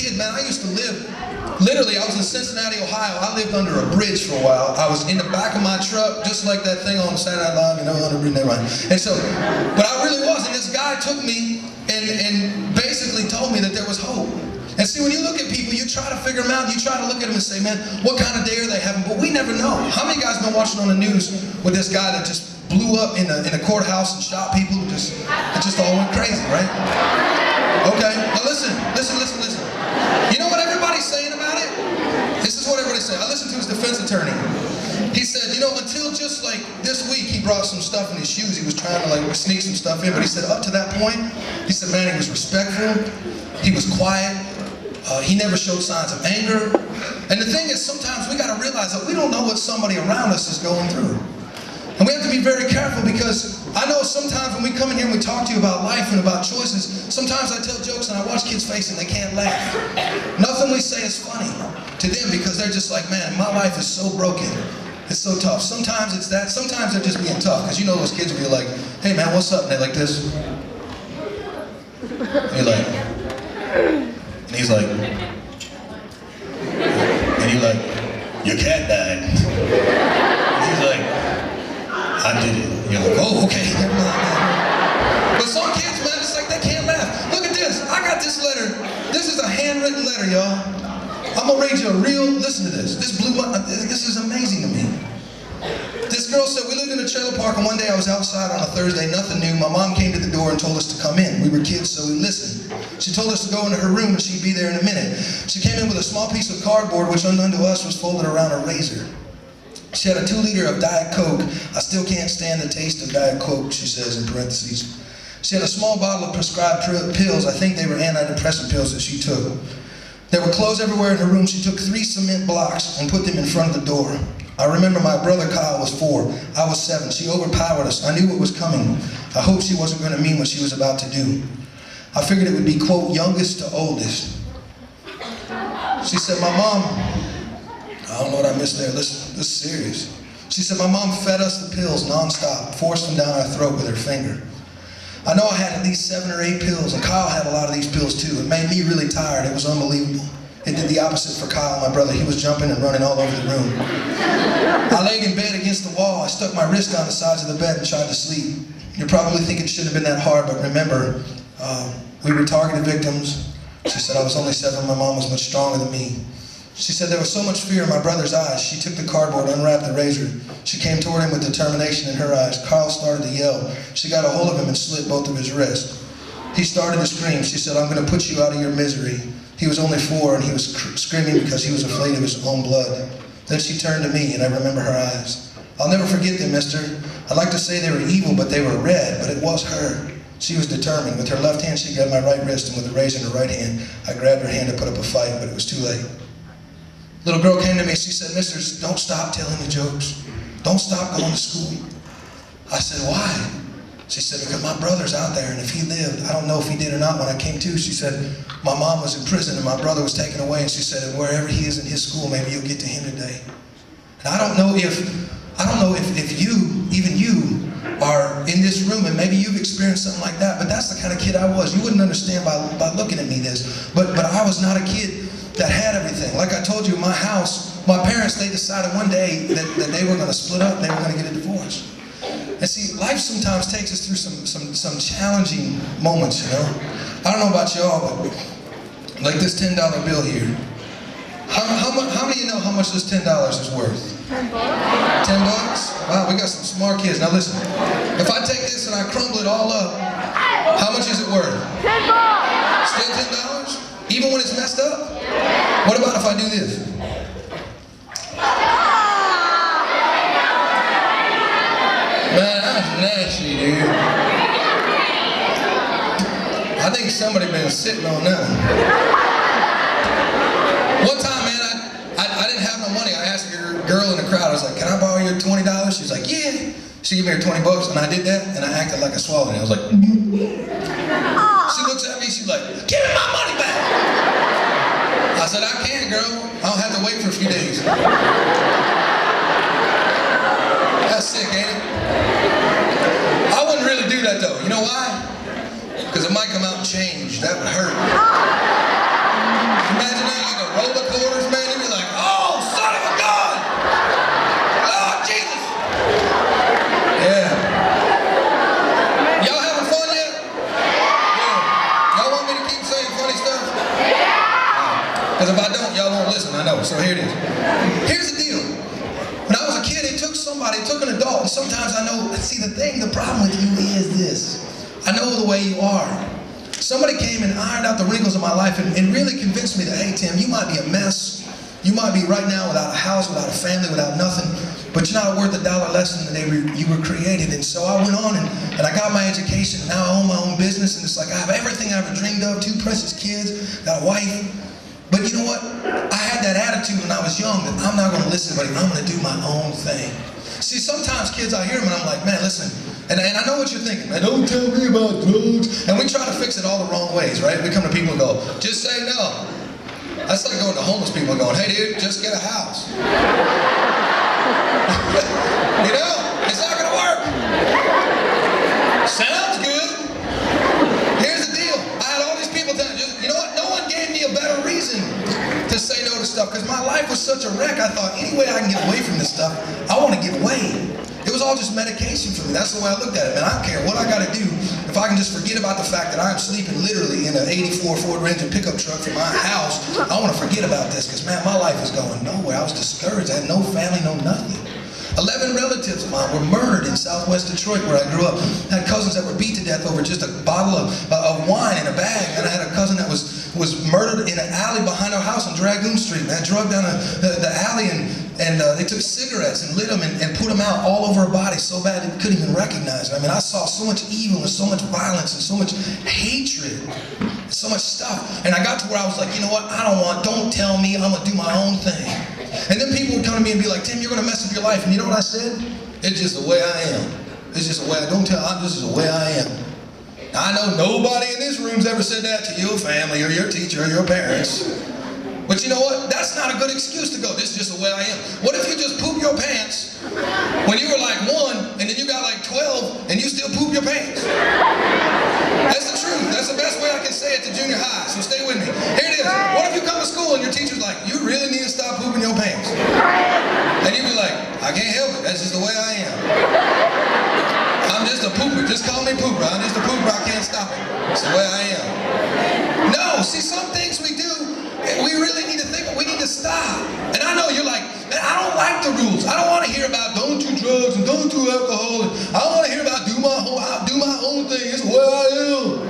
kid, man, I used to live, literally, I was in Cincinnati, Ohio. I lived under a bridge for a while. I was in the back of my truck, just like that thing on Saturday Night Live, you know, under a bridge, never mind. And so, but I really was, and this guy took me and basically told me that there was hope. And see, when you look at people, you try to figure them out, you try to look at them and say, man, what kind of day are they having? But we never know. How many guys been watching on the news with this guy that just blew up in a courthouse and shot people? It just all went crazy, right? Okay, now listen. You know what everybody's saying about it? This is what everybody's saying. I listened to his defense attorney. He said, you know, until just like this week, he brought some stuff in his shoes. He was trying to like sneak some stuff in, but he said up to that point, he said, man, he was respectful. He was quiet. He never showed signs of anger. And the thing is, sometimes we got to realize that we don't know what somebody around us is going through. And we have to be very careful, because I know sometimes when we come in here and we talk to you about life and about choices, sometimes I tell jokes and I watch kids' face and they can't laugh. Nothing we say is funny to them, because they're just like, man, my life is so broken. It's so tough. Sometimes it's that. Sometimes they're just being tough, because you know those kids will be like, hey man, what's up? And they're like this. And you're like, and he's like, your cat died. And he's like, I did it. And you're like, oh, okay, never mind. But some kids, man, it's like they can't laugh. Look at this. I got this letter. This is a handwritten letter, y'all. I'm gonna read you a real, listen to this. This is amazing to me. This girl said, we lived in a trailer park, and one day I was outside on a Thursday, nothing new. My mom came to the door and told us to come in. We were kids, so we listened. She told us to go into her room and she'd be there in a minute. She came in with a small piece of cardboard, which unknown to us was folded around a razor. She had a 2-liter of Diet Coke. I still can't stand the taste of Diet Coke, she says in parentheses. She had a small bottle of prescribed pills. I think they were antidepressant pills that she took. There were clothes everywhere in her room. She took 3 cement blocks and put them in front of the door. I remember my brother Kyle was 4. I was 7. She overpowered us. I knew what was coming. I hoped she wasn't going to mean what she was about to do. I figured it would be, quote, youngest to oldest. She said, my mom, I don't know what I missed there. Listen, this is serious. She said, my mom fed us the pills nonstop, forced them down our throat with her finger. I know I had at least 7 or 8 pills, and Kyle had a lot of these pills too. It made me really tired. It was unbelievable. It did the opposite for Kyle, my brother. He was jumping and running all over the room. I laid in bed against the wall. I stuck my wrist down the sides of the bed and tried to sleep. You're probably thinking it shouldn't have been that hard, but remember, we were targeted victims. She said, I was only 7. My mom was much stronger than me. She said there was so much fear in my brother's eyes. She took the cardboard, unwrapped the razor. She came toward him with determination in her eyes. Carl started to yell. She got a hold of him and slit both of his wrists. He started to scream. She said, I'm going to put you out of your misery. He was only 4, and he was screaming because he was afraid of his own blood. Then she turned to me, and I remember her eyes. I'll never forget them, mister. I'd like to say they were evil, but they were red, but it was her. She was determined. With her left hand, she grabbed my right wrist, and with the razor in her right hand, I grabbed her hand to put up a fight, but it was too late. Little girl came to me. She said, mister, don't stop telling the jokes. Don't stop going to school. I said, why? She said, because my brother's out there, and if he lived, I don't know if he did or not when I came to. She said, my mom was in prison, and my brother was taken away, and she said, and wherever he is in his school, maybe you'll get to him today. And I don't know if you, even you, are in this room, and maybe you've experienced something like that, but that's the kind of kid I was. You wouldn't understand by looking at me this, but I was not a kid that had everything. Like I told you, my house, my parents, they decided one day that they were going to split up, they were going to get a divorce. And see, life sometimes takes us through some challenging moments, you know. I don't know about y'all, but like this $10 bill here. How many of you know how much this $10 is worth? $10. $10? Wow, we got some smart kids. Now listen, if I take this and I crumble it all up, how much is it worth? $10. Still $10? Even when it's messed up? What about if I do this? Man, that's nasty, dude. I think somebody been sitting on that. One time, man, I didn't have no money. I asked a girl in the crowd, I was like, can I borrow your $20? She was like, yeah. She gave me her $20, and I did that, and I acted like I swallowed it. I was like, She looks at me, she's like, give me my money back. I said, I can, girl. I don't have to wait for a few days. That's sick, ain't it? I wouldn't really do that, though. You know why? Because it might come out and change. That would hurt. It Because if I don't, y'all won't listen, I know. So here it is. Here's the deal. When I was a kid, it took somebody, it took an adult, and sometimes I know, see the thing, the problem with you is this. I know the way you are. Somebody came and ironed out the wrinkles of my life and really convinced me that, hey Tim, you might be a mess. You might be right now without a house, without a family, without nothing, but you're not worth $1 less than you were created. And so I went on and I got my education, and now I own my own business, and it's like I have everything I ever dreamed of, 2 precious kids, got a wife. But you know what? I had that attitude when I was young that I'm not going to listen to anybody, I'm going to do my own thing. See, sometimes kids, I hear them and I'm like, man, listen, and I know what you're thinking, man, don't tell me about drugs. And we try to fix it all the wrong ways, right? We come to people and go, just say no. That's like going to homeless people and going, hey dude, just get a house. You know, it's not gonna work. Sounds good. Here's the deal. I had all these people telling me, you know what, no one gave me a better reason to say no to stuff, because my life was such a wreck. I thought, any way I can get away from this stuff, I want to get away. It was all just medication for me. That's the way I looked at it, man. I don't care what I got to do. If I can just forget about the fact that I'm sleeping literally in an 84 Ford Ranger pickup truck from my house, I want to forget about this, because, man, my life was going nowhere. I was discouraged. I had no family, no nothing. 11 relatives of mine were murdered in southwest Detroit, where I grew up. I had cousins that were beat to death over just a bottle of wine in a bag. And I had a cousin that was murdered in an alley behind our house on Dragoon Street. Man, drugged down the alley, and they took cigarettes and lit them and put them out all over her body so bad they couldn't even recognize her. I mean, I saw so much evil and so much violence and so much hatred, so much stuff. And I got to where I was like, you know what, don't tell me, I'm gonna do my own thing. And then people would come to me and be like, Tim, you're gonna mess up your life. And you know what I said? It's just the way I am. It's just the way this is the way I am. Now, I know nobody in this room's ever said that to your family or your teacher or your parents. But you know what? That's not a good excuse to go, this is just the way I am. What if you just poop your pants when you were like 1 and then you got like 12 and you still poop your pants? That's the truth. That's the best way I can say it to junior high, so stay with me. Here it is. What if you come to school and your teacher's like, you really need to stop pooping your pants? And you'd be like, I can't help it. That's just the way I am. I'm just a pooper. Just call me pooper. I'm just a pooper. I can't stop it. It's the way I am. No, see, some things we do, we really need to think, we need to stop. And I know you're like, man, I don't like the rules. I don't want to hear about don't do drugs and don't do alcohol. And I don't want to hear about do my own thing. It's the way I am.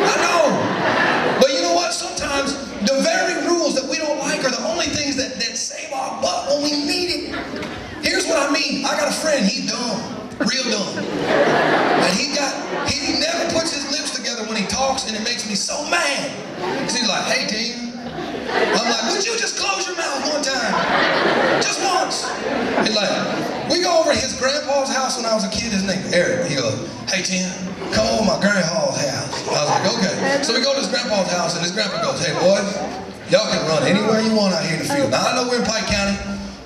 I know. But you know what? Sometimes the very rules that we don't like are the only things that save our butt when we need it. Here's what I mean. I got a friend, he's dumb. Real dumb. And he never puts his lips together when he talks, and it makes me so mad. Because he's like, hey, Tim. I'm like, would you just close your mouth one time? Just once. He's like, we go over to his grandpa's house when I was a kid. His name Eric. He goes, hey, Tim, come over to my grandpa's house. I was like, okay. So we go to his grandpa's house, and his grandpa goes, hey, boys, y'all can run anywhere you want out here in the field. Now, I know we're in Pike County.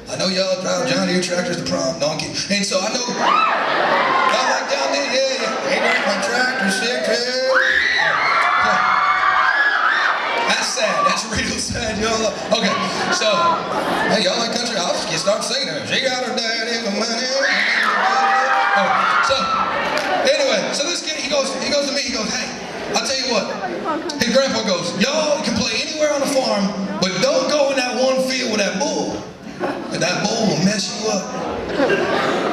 I know y'all drive John Deere tractors to prom, donkey. And so I know y'all like down there, yeah. Ain't like my tractor, sick, yeah. That's sad. That's real sad, y'all. Okay, so, hey, y'all like country? I'll just start singing it. She got her daddy the money. Oh, so, anyway, so this kid, he goes to me, he goes, hey, I'll tell you what. His grandpa goes, y'all can play anywhere on the farm, but don't go in that one field with that bull. And that bull will mess you up.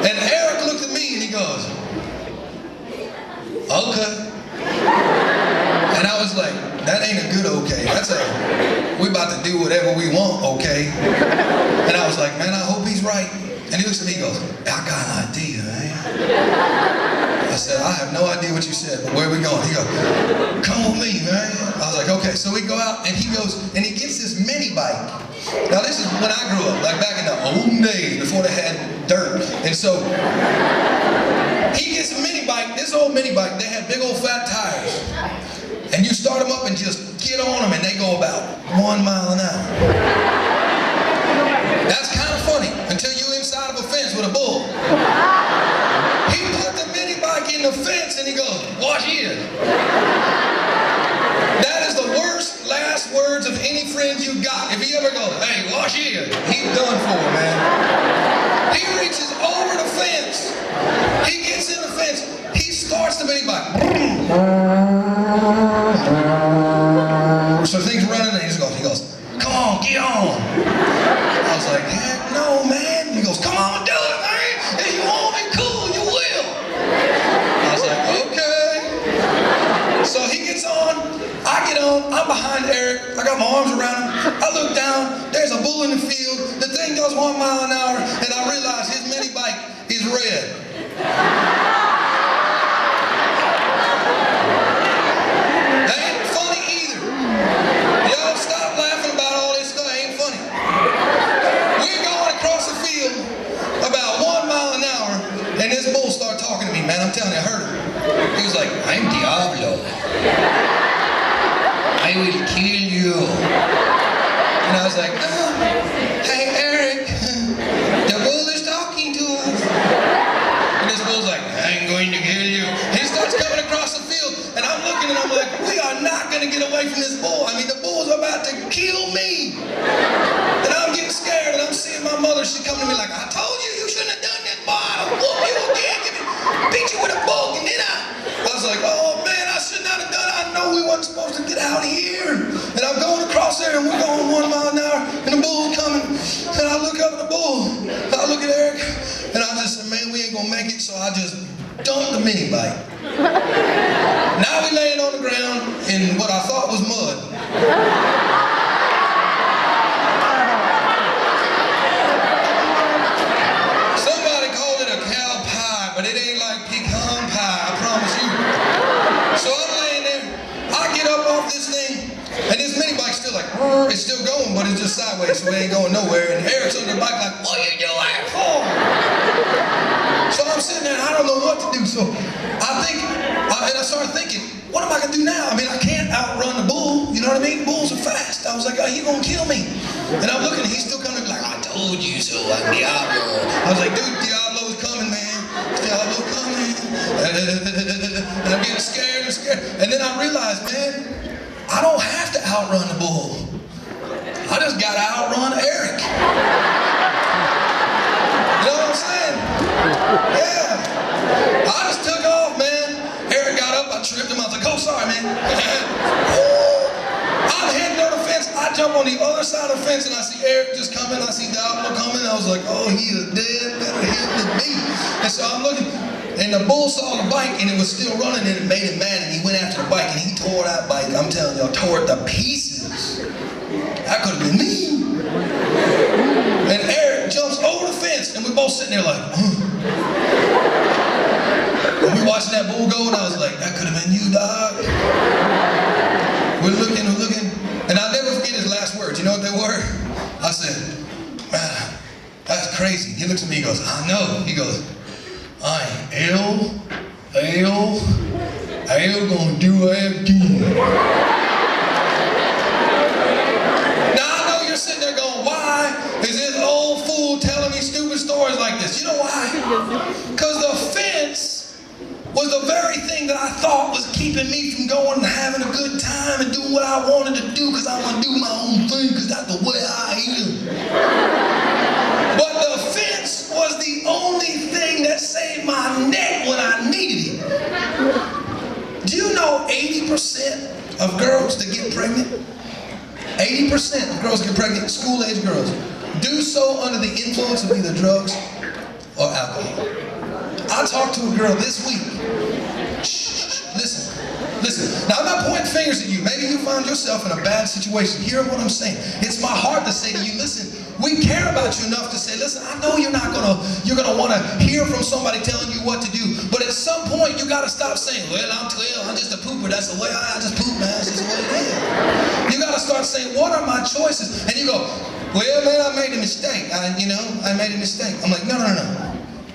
And Eric looked at me and he goes, okay. And I was like, that ain't a good okay. We about to do whatever we want, okay. And I was like, man, I hope he's right. And he looks at me, he goes, I got an idea, man. I said, I have no idea what you said, but where are we going? He goes, come with me, man. I was like, okay. So we go out and he goes, and he gets this mini bike. Now this is when I grew up, like back in the olden days, before they had dirt. And so, he gets a mini bike, this old mini bike, they had big old fat tires. And you start them up and just get on them and they go about 1 mile an hour. That's kind of funny, until you're inside of a fence with a bull. He put the mini bike in the fence and he goes, watch here. That is the worst last words of any friend you got. If he ever goes, hey, wash here, he's done for, man. He reaches over the fence. He gets in the fence. He starts the mini bike. So things running and he just goes, behind Eric. I got my arms around him. I look down. There's a bull in the field. The thing goes 1 mile an hour, and I realize his mini bike is red. That ain't funny either. Y'all stop laughing about all this stuff. It ain't funny. We're going across the field about 1 mile an hour, and this bull started talking to me, man. I'm telling you, I heard him. He was like, I'm Diablo. I will kill you. And I was like, oh, hey, Eric, the bull is talking to us. And this bull's like, I'm going to kill you. He starts coming across the field, and I'm looking, and I'm like, we are not going to get away from this bull. I mean, the bull's about to kill me. And I'm getting scared, and I'm seeing my mother. She coming to me like, I told you, you shouldn't have done this, boy. I'll whoop you again. Beat you with a book, and then I was like, oh man, I should not have done it. I know we wasn't supposed to get out of here. And I'm going across there, and we're going 1 mile an hour, and the bull's coming. And I look up at the bull, and I look at Eric, and I just said, man, we ain't gonna make it, so I just dumped the mini bike. Now we laying on the ground in what I thought was mud. But it ain't like pecan pie, I promise you. So I'm laying there, I get up off this thing, and this mini bike's still like, it's still going, but it's just sideways, so it ain't going nowhere. And Eric's on the bike like, what are you doing for? So I'm sitting there, and I don't know what to do. So I started thinking, what am I gonna do now? I mean, I can't outrun the bull, you know what I mean? Bulls are fast. I was like, oh, he's gonna kill me. And I'm looking, he's still coming like, I told you so, I'm Diablo. I was like, dude, Diablo's coming, man. Diablo coming. And I'm getting scared and scared. And then I realized, man, I don't have to outrun the bull. I just gotta outrun Eric. You know what I'm saying? Yeah. I just took off, man. Eric got up, I tripped him, I was like, oh, sorry, man. I'm heading down the fence, I jump on the other side of the fence, and I see Eric just coming, I see Diablo coming, I was like, oh, he is dead, better hit than me. And so I'm looking, and the bull saw the bike, and it was still running, and it made him mad, and he went after the bike, and he tore that bike, I'm telling y'all, tore it to pieces. That could have been me. And Eric jumps over the fence, and we're both sitting there like, And we're watching that bull go, and I was like, that could have been you, dog. We're looking, and I'll never forget his last words. You know what they were? I said, man, that's crazy. He looks at me, he goes, I know. He goes, I'm gonna do it again. Now I know you're sitting there going, why is this old fool telling me stupid stories like this? You know why? Because the fence was the very thing that I thought was keeping me from going and having a good time and doing what I wanted to do, because I want to do my own thing, because that's the way I am. But the fence was the only thing that saved my neck when I needed it. Do you know 80% of girls that get pregnant, 80% of girls get pregnant, school-age girls, do so under the influence of either drugs or alcohol? I talked to a girl this week. Listen. Now I'm not pointing fingers at you. Maybe you found yourself in a bad situation. Hear what I'm saying. It's my heart to say to you, listen, we care about you enough to say, listen, I know you're gonna want to hear from somebody telling you what to do, but at some point you gotta stop saying, well, I'm 12, I'm just a pooper, that's the way I just poop, man, that's just the way it is. You gotta start saying, what are my choices? And you go, well, man, I made a mistake. I made a mistake. I'm like, no.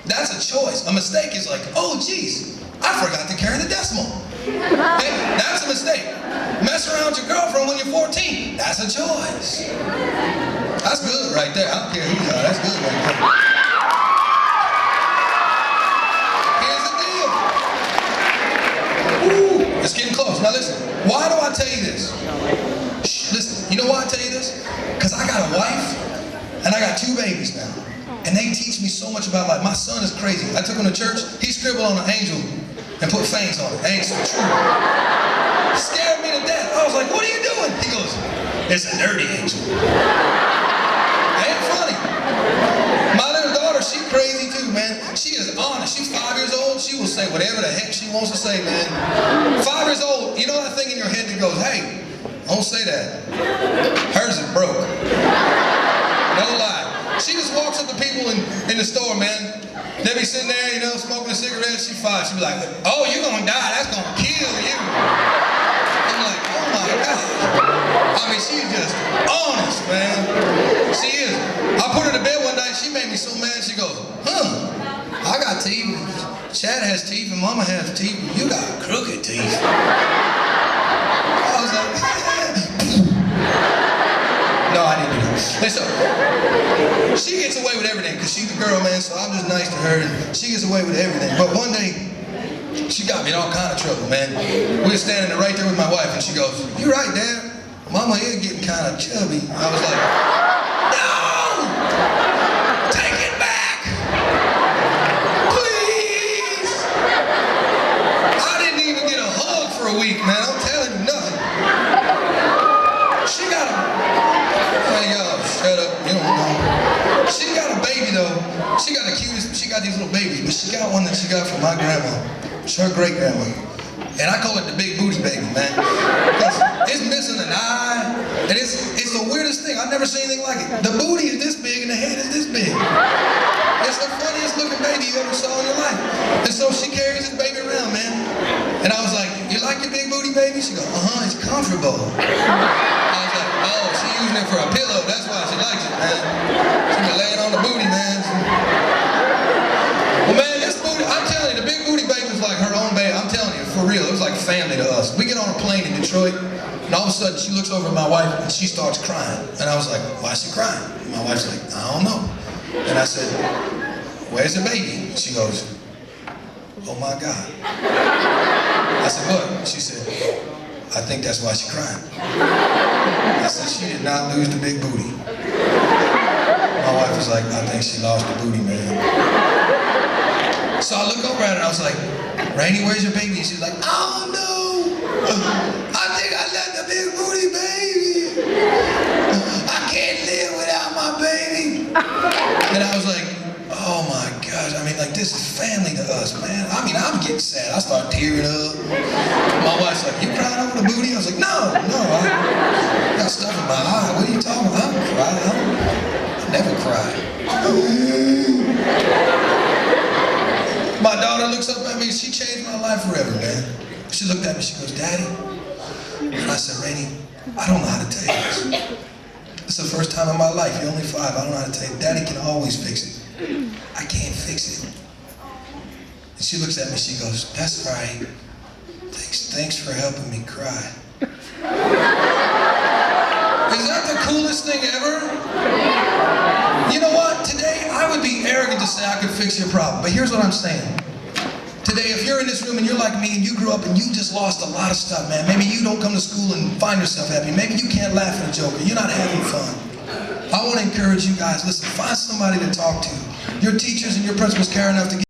That's a choice. A mistake is like, oh, geez, I forgot to carry the decimal. Hey, that's a mistake. Mess around with your girlfriend when you're 14. That's a choice. That's good right there. I don't care who you are. That's good right there. Here's the deal. Ooh, it's getting close. Now listen, why do I tell you this? Shh, listen, you know why I tell you this? Because I got a wife, and I got 2 babies now. And they teach me so much about life. My son is crazy. I took him to church. He scribbled on an angel and put fangs on it. Ain't so true. Scared me to death. I was like, what are you doing? He goes, it's a dirty angel. Ain't funny. My little daughter, she crazy too, man. She is honest. She's 5 years old. She will say whatever the heck she wants to say, man. 5 years old, you know that thing in your head that goes, hey, Don't say that. Hers is broke. No lie. She just walks up to people in the store, man. They be sitting there, you know, smoking a cigarette. She fine. She be like, oh, you're gonna die. That's gonna kill you. I'm like, oh my God. I mean, she's just honest, man. She is. I put her to bed one night. She made me so mad. She goes, I got teeth. Chad has teeth and Mama has teeth. You got crooked teeth. I was like, no, I didn't do that. And so, she gets away with everything because she's a girl, man, so I'm just nice to her, and she gets away with everything. But one day, she got me in all kind of trouble, man. We were standing right there with my wife, and she goes, you right, Dad. Mama is getting kind of chubby. I was like, no! Take it back! Please! I didn't even get a hug for a week, man. I'm telling you nothing. She got a... Hey, y'all, shut up. You don't know. She got a baby, though. She got the cutest... She got these little babies, but she got one that she got from my grandma. It's her great-grandma. And I call it the big booty baby, man. It's missing an eye, and it's the weirdest thing. I've never seen anything like it. The booty is this big, and the head is this big. It's the funniest looking baby you ever saw in your life. And so she carries this baby around, man. And I was like, you like your big booty baby? She goes, it's comfortable. I was like, oh, she's using it for a pillow. That's why she likes it, man. She been laying on the booty, man. Well, man, this booty, I'm telling you, the big booty baby was like her own baby. I'm telling you, for real, it was like family to us. We get on a plane in Detroit, and all of a sudden she looks over at my wife and she starts crying. And I was like, why is she crying? And my wife's like, I don't know. And I said, where's the baby? She goes, oh my God. I said, what? She said, I think that's why she's crying. I said, she did not lose the big booty. My wife was like, I think she lost the booty, man. So I look over at her and I was like, Rainey, where's your baby? She's like, oh no, I think I left the big booty baby. I can't live without my baby. And I was like, oh my gosh, I mean, like, this is family to us, man. I mean, I'm getting sad. I start tearing up. My wife's like, you crying over the booty? I was like, no, I got stuff in my eye. What are you talking about? I don't cry. I never cry. My daughter looks up at me. She changed my life forever, man. She looked at me. She goes, Daddy. And I said, Rainey, I don't know how to tell you this. It's the first time in my life. You're only 5. I don't know how to tell you. Daddy can always fix it. I can't fix it. And she looks at me. She goes, that's right. Thanks for helping me cry. Is that the coolest thing ever? You know what? Today, I would be arrogant to say I could fix your problem. But here's what I'm saying. Today, if you're in this room and you're like me and you grew up and you just lost a lot of stuff, man. Maybe you don't come to school and find yourself happy. Maybe you can't laugh at a joke or you're not having fun. I want to encourage you guys, listen, find somebody to talk to. Your teachers and your principals care enough to